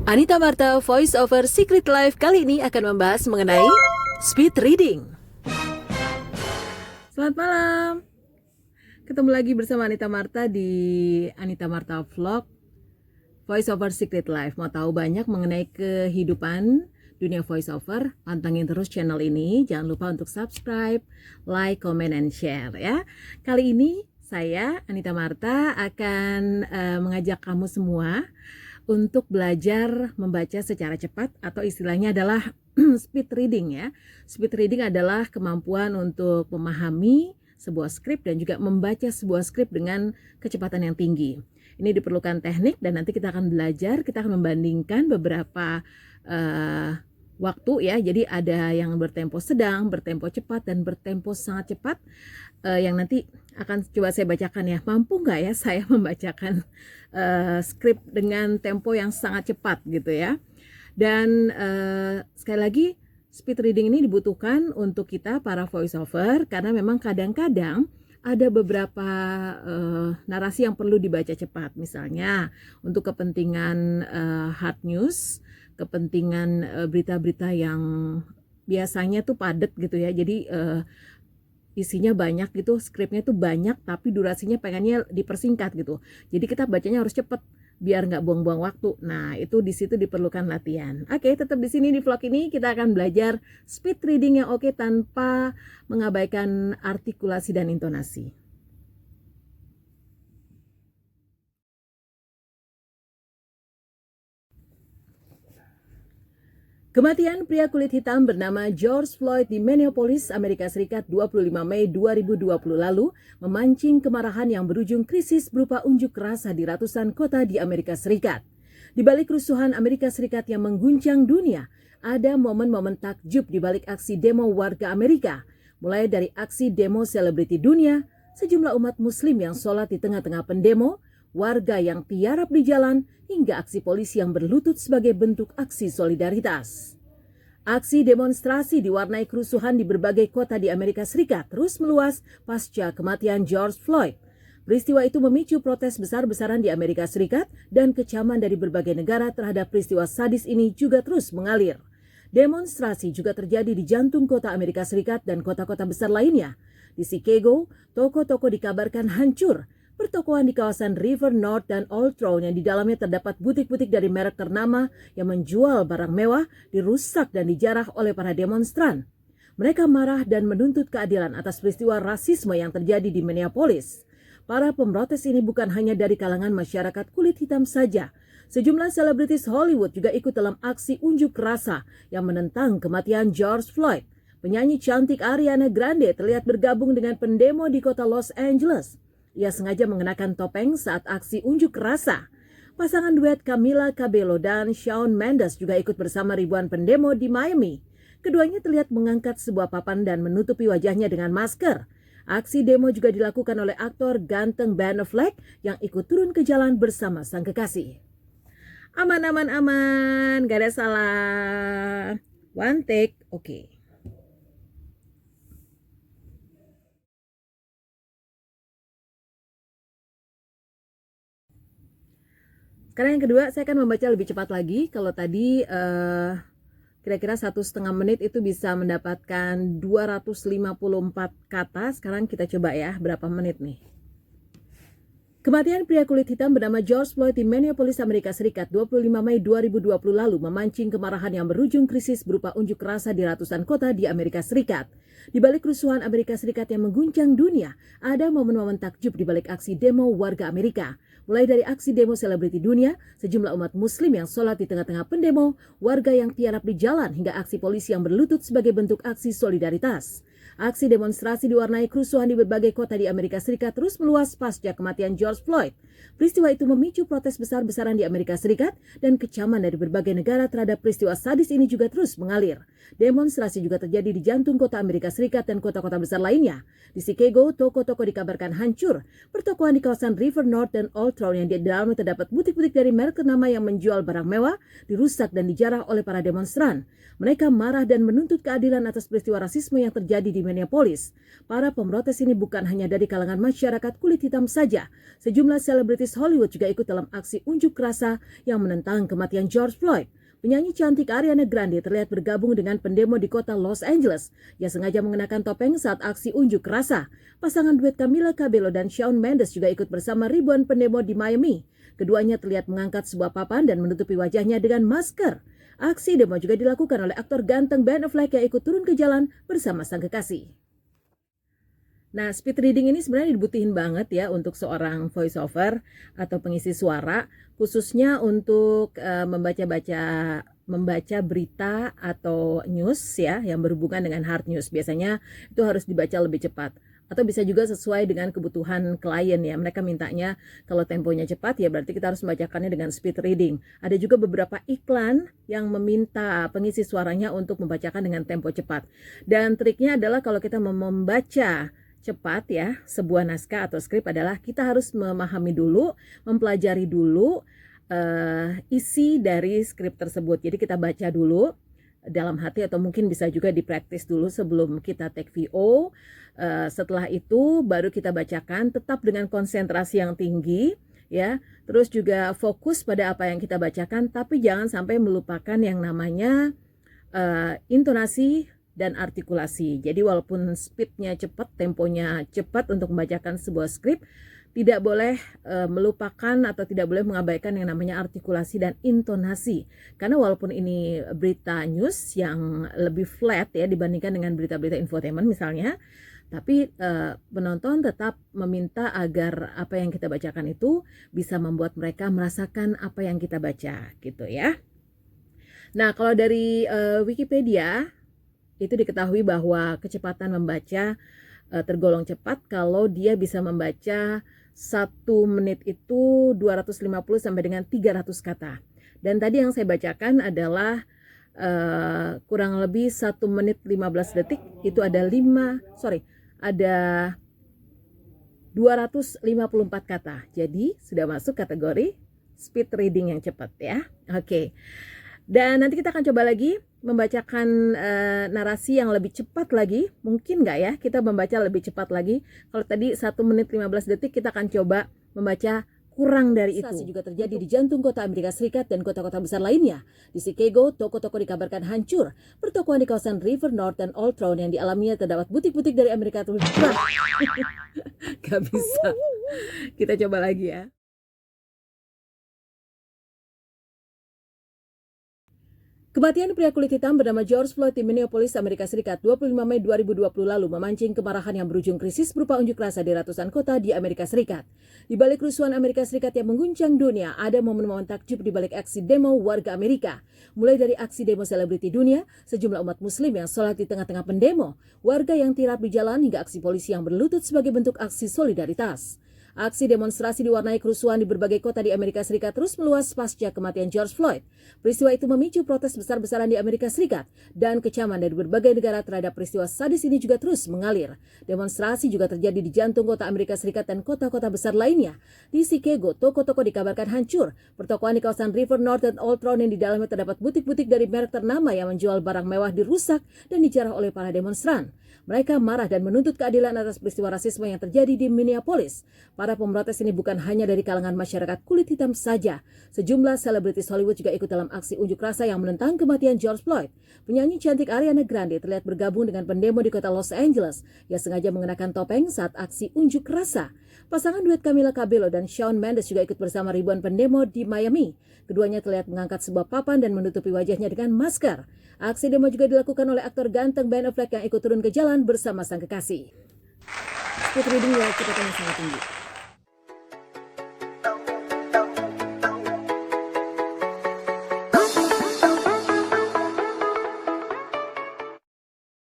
Anita Marta Voice Over Secret Life kali ini akan membahas mengenai speed reading. Selamat malam. Ketemu lagi bersama Anita Marta di Anita Marta Vlog Voice Over Secret Life. Mau tahu banyak mengenai kehidupan dunia voice over? Pantengin terus channel ini. Jangan lupa untuk subscribe, like, comment, and share ya. Kali ini saya Anita Marta akan mengajak kamu semua untuk belajar membaca secara cepat, atau istilahnya adalah speed reading ya. Speed reading adalah kemampuan untuk memahami sebuah skrip dan juga membaca sebuah skrip dengan kecepatan yang tinggi. Ini diperlukan teknik dan nanti kita akan belajar, kita akan membandingkan beberapa waktu ya. Jadi ada yang bertempo sedang, bertempo cepat, dan bertempo sangat cepat. Yang nanti akan coba saya bacakan ya. Mampu nggak ya saya membacakan skrip dengan tempo yang sangat cepat gitu ya. Dan sekali lagi, speed reading ini dibutuhkan untuk kita para voice over karena memang kadang-kadang ada beberapa narasi yang perlu dibaca cepat. Misalnya untuk kepentingan hard news, kepentingan berita-berita yang biasanya tuh padat gitu ya. Jadi isinya banyak gitu, skripnya tuh banyak tapi durasinya pengennya dipersingkat gitu. Jadi kita bacanya harus cepet biar nggak buang-buang waktu. Nah, itu di situ diperlukan latihan. Oke, tetap di sini di vlog ini kita akan belajar speed reading yang oke tanpa mengabaikan artikulasi dan intonasi. Kematian pria kulit hitam bernama George Floyd di Minneapolis, Amerika Serikat 25 Mei 2020 lalu memancing kemarahan yang berujung krisis berupa unjuk rasa di ratusan kota di Amerika Serikat. Di balik kerusuhan Amerika Serikat yang mengguncang dunia, ada momen-momen takjub di balik aksi demo warga Amerika, mulai dari aksi demo selebriti dunia, sejumlah umat muslim yang sholat di tengah-tengah pendemo, warga yang tiarap di jalan, hingga aksi polisi yang berlutut sebagai bentuk aksi solidaritas. Aksi demonstrasi diwarnai kerusuhan di berbagai kota di Amerika Serikat terus meluas pasca kematian George Floyd. Peristiwa itu memicu protes besar-besaran di Amerika Serikat dan kecaman dari berbagai negara terhadap peristiwa sadis ini juga terus mengalir. Demonstrasi juga terjadi di jantung kota Amerika Serikat dan kota-kota besar lainnya. Di Chicago, toko-toko dikabarkan hancur. Pertokoan di kawasan River North dan Old Town yang di dalamnya terdapat butik-butik dari merek ternama yang menjual barang mewah dirusak dan dijarah oleh para demonstran. Mereka marah dan menuntut keadilan atas peristiwa rasisme yang terjadi di Minneapolis. Para pemrotes ini bukan hanya dari kalangan masyarakat kulit hitam saja. Sejumlah selebritis Hollywood juga ikut dalam aksi unjuk rasa yang menentang kematian George Floyd. Penyanyi cantik Ariana Grande terlihat bergabung dengan pendemo di kota Los Angeles. Ia sengaja mengenakan topeng saat aksi unjuk rasa. Pasangan duet Camila Cabello dan Shawn Mendes juga ikut bersama ribuan pendemo di Miami. Keduanya terlihat mengangkat sebuah papan dan menutupi wajahnya dengan masker. Aksi demo juga dilakukan oleh aktor ganteng Ben Affleck yang ikut turun ke jalan bersama sang kekasih. Aman, aman, aman, gak ada salah. One take, oke. Sekarang yang kedua, saya akan membaca lebih cepat lagi. Kalau tadi kira-kira 1,5 menit itu bisa mendapatkan 254 kata. Sekarang kita coba ya, berapa menit nih. Kematian pria kulit hitam bernama George Floyd di Minneapolis, Amerika Serikat 25 Mei 2020 lalu memancing kemarahan yang berujung krisis berupa unjuk rasa di ratusan kota di Amerika Serikat. Di balik kerusuhan Amerika Serikat yang mengguncang dunia, ada momen-momen takjub di balik aksi demo warga Amerika. Mulai dari aksi demo selebriti dunia, sejumlah umat muslim yang sholat di tengah-tengah pendemo, warga yang tiarap di jalan, hingga aksi polisi yang berlutut sebagai bentuk aksi solidaritas. Aksi demonstrasi diwarnai kerusuhan di berbagai kota di Amerika Serikat terus meluas pasca kematian George Floyd. Peristiwa itu memicu protes besar-besaran di Amerika Serikat dan kecaman dari berbagai negara terhadap peristiwa sadis ini juga terus mengalir. Demonstrasi juga terjadi di jantung kota Amerika Serikat dan kota-kota besar lainnya. Di Chicago, toko-toko dikabarkan hancur. Pertokoan di kawasan River North dan Old Town yang di dalamnya terdapat butik-butik dari merek ternama yang menjual barang mewah dirusak dan dijarah oleh para demonstran. Mereka marah dan menuntut keadilan atas peristiwa rasisme yang terjadi di Minneapolis. Para pemrotes ini bukan hanya dari kalangan masyarakat kulit hitam saja. Sejumlah selebritis Hollywood juga ikut dalam aksi unjuk rasa yang menentang kematian George Floyd. Penyanyi cantik Ariana Grande terlihat bergabung dengan pendemo di kota Los Angeles. Ia sengaja mengenakan topeng saat aksi unjuk rasa. Pasangan duet Camila Cabello dan Shawn Mendes juga ikut bersama ribuan pendemo di Miami. Keduanya terlihat mengangkat sebuah papan dan menutupi wajahnya dengan masker. Aksi demo juga dilakukan oleh aktor ganteng Ben Affleck yang ikut turun ke jalan bersama sang kekasih. Nah, speed reading ini sebenarnya dibutuhin banget ya untuk seorang voiceover atau pengisi suara, khususnya untuk membaca berita atau news ya yang berhubungan dengan hard news. Biasanya itu harus dibaca lebih cepat. Atau bisa juga sesuai dengan kebutuhan klien ya. Mereka mintanya kalau temponya cepat ya berarti kita harus membacakannya dengan speed reading. Ada juga beberapa iklan yang meminta pengisi suaranya untuk membacakan dengan tempo cepat. Dan triknya adalah kalau kita membaca cepat ya sebuah naskah atau skrip adalah kita harus memahami dulu, mempelajari dulu isi dari skrip tersebut. Jadi kita baca dulu dalam hati atau mungkin bisa juga dipraktis dulu sebelum kita take VO. Setelah itu baru kita bacakan tetap dengan konsentrasi yang tinggi ya. Terus juga fokus pada apa yang kita bacakan tapi jangan sampai melupakan yang namanya intonasi dan artikulasi. Jadi walaupun speednya cepat, temponya cepat untuk membacakan sebuah skrip, tidak boleh melupakan atau tidak boleh mengabaikan yang namanya artikulasi dan intonasi. Karena walaupun ini berita news yang lebih flat ya dibandingkan dengan berita-berita infotainment misalnya, tapi penonton tetap meminta agar apa yang kita bacakan itu bisa membuat mereka merasakan apa yang kita baca gitu ya. Nah, kalau dari Wikipedia itu diketahui bahwa kecepatan membaca tergolong cepat kalau dia bisa membaca 1 menit itu 250 sampai dengan 300 kata. Dan tadi yang saya bacakan adalah kurang lebih 1 menit 15 detik itu ada 254 kata. Jadi sudah masuk kategori speed reading yang cepat ya. Oke. Dan nanti kita akan coba lagi membacakan narasi yang lebih cepat lagi. Mungkin nggak ya kita membaca lebih cepat lagi. Kalau tadi 1 menit 15 detik kita akan coba membaca kurang dari itu. Juga terjadi di jantung kota Amerika Serikat dan kota-kota besar lainnya. Di Chicago, toko-toko dikabarkan hancur. Pertokoan di kawasan River North dan Old Town yang dialaminya terdapat butik-butik dari Amerika terus. Gak bisa. Kita coba lagi ya. Kematian pria kulit hitam bernama George Floyd di Minneapolis, Amerika Serikat 25 Mei 2020 lalu memancing kemarahan yang berujung krisis berupa unjuk rasa di ratusan kota di Amerika Serikat. Di balik kerusuhan Amerika Serikat yang mengguncang dunia, ada momen-momen takjub di balik aksi demo warga Amerika. Mulai dari aksi demo selebriti dunia, sejumlah umat muslim yang sholat di tengah-tengah pendemo, warga yang tirap di jalan hingga aksi polisi yang berlutut sebagai bentuk aksi solidaritas. Aksi demonstrasi diwarnai kerusuhan di berbagai kota di Amerika Serikat terus meluas pasca kematian George Floyd. Peristiwa itu memicu protes besar-besaran di Amerika Serikat dan kecaman dari berbagai negara terhadap peristiwa sadis ini juga terus mengalir. Demonstrasi juga terjadi di jantung kota Amerika Serikat dan kota-kota besar lainnya. Di Chicago, toko-toko dikabarkan hancur. Pertokoan di kawasan River North dan Old Town yang di dalamnya terdapat butik-butik dari merek ternama yang menjual barang mewah dirusak dan dijarah oleh para demonstran. Mereka marah dan menuntut keadilan atas peristiwa rasisme yang terjadi di Minneapolis. Para pemrotes ini bukan hanya dari kalangan masyarakat kulit hitam saja. Sejumlah selebritis Hollywood juga ikut dalam aksi unjuk rasa yang menentang kematian George Floyd. Penyanyi cantik Ariana Grande terlihat bergabung dengan pendemo di kota Los Angeles yang sengaja mengenakan topeng saat aksi unjuk rasa. Pasangan duet Camila Cabello dan Shawn Mendes juga ikut bersama ribuan pendemo di Miami. Keduanya terlihat mengangkat sebuah papan dan menutupi wajahnya dengan masker. Aksi demo juga dilakukan oleh aktor ganteng Ben Affleck yang ikut turun ke jalan bersama sang kekasih. Speed reading ya, kecepatannya sangat tinggi.